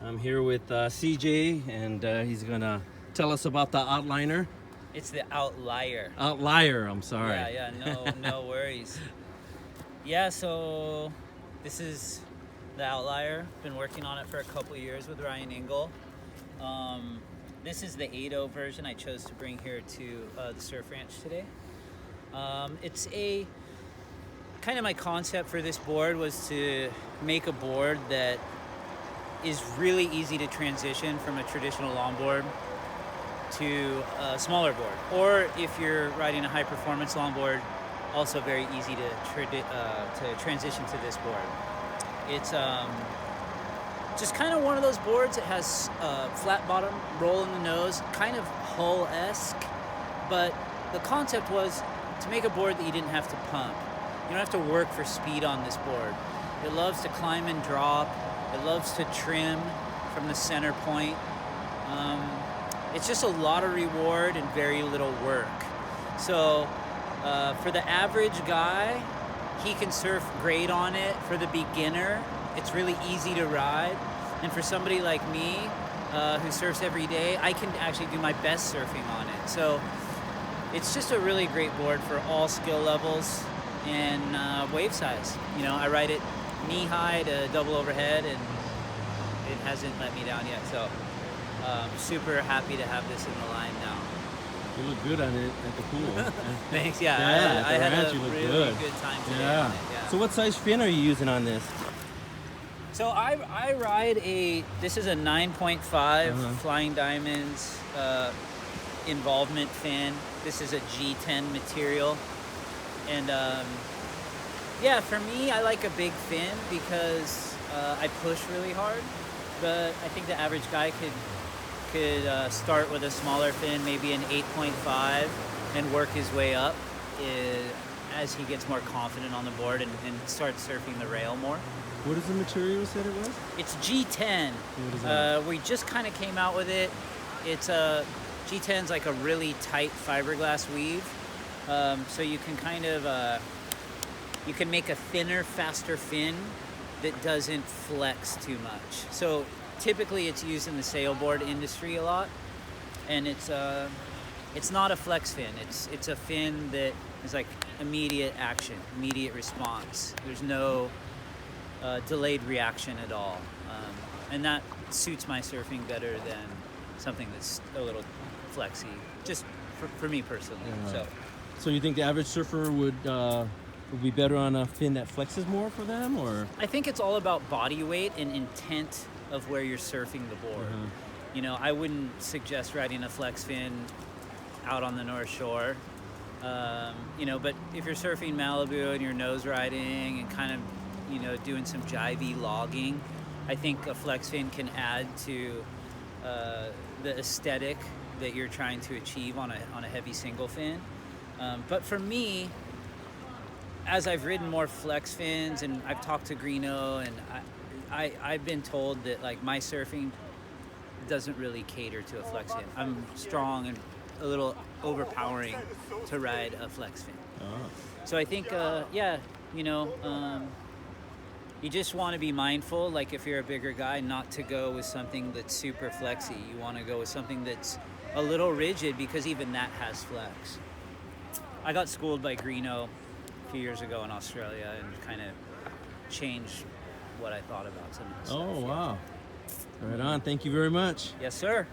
I'm here with CJ, and he's gonna tell us about the Outliner. It's the Outlier. Outlier, I'm sorry. Yeah, no worries. Yeah, so this is the Outlier. Been working on it for a couple years with Ryan Engel. This is the 8.0 version I chose to bring here to the surf ranch today. It's a kind of my concept for this board was to make a board that is really easy to transition from a traditional longboard to a smaller board. Or if you're riding a high performance longboard, also very easy to transition to this board. It's just kind of one of those boards that has flat bottom, roll in the nose, kind of hull-esque, but the concept was to make a board that you didn't have to pump. You don't have to work for speed on this board. It loves to climb and drop. It loves to trim from the center point. It's just a lot of reward and very little work. So for the average guy, he can surf great on it. For the beginner, it's really easy to ride. And for somebody like me who surfs every day, I can actually do my best surfing on it. So it's just a really great board for all skill levels and wave size. You know, I ride it knee high to double overhead, and it hasn't let me down yet. So super happy to have this in the line now. You look good on it at the pool. Thanks. Yeah, I had a you look really good time today on it. Yeah. So what size fin are you using on this? So I ride this is a 9.5 Flying Diamonds involvement fin. This is a G10 material. And yeah, for me, I like a big fin because I push really hard. But I think the average guy could start with a smaller fin, maybe an 8.5, and work his way up as he gets more confident on the board and starts surfing the rail more. What is the material you said it was? It's G10. What is that? We just kind of came out with it. It's G10's like a really tight fiberglass weave. So you can kind of you can make a thinner, faster fin that doesn't flex too much. So typically it's used in the sailboard industry a lot, and it's not a flex fin. It's a fin that is like immediate action, immediate response. There's no delayed reaction at all, and that suits my surfing better than something that's a little flexy, just for me personally. Yeah. So you think the average surfer would be better on a fin that flexes more for them, or? I think it's all about body weight and intent of where you're surfing the board. You know, I wouldn't suggest riding a flex fin out on the North Shore. You know, but if you're surfing Malibu and you're nose riding and kind of, you know, doing some jivey logging, I think a flex fin can add to the aesthetic that you're trying to achieve on a heavy single fin. But for me, as I've ridden more flex fins and I've talked to Greeno, and I've been told that like my surfing doesn't really cater to a flex fin. I'm strong and a little overpowering to ride a flex fin. So I think, yeah, you know, you just want to be mindful, like if you're a bigger guy, not to go with something that's super flexy. You want to go with something that's a little rigid, because even that has flex. I got schooled by Greeno a few years ago in Australia and kind of changed what I thought about some of the stuff. Oh, wow. Right on. Thank you very much. Yes, sir.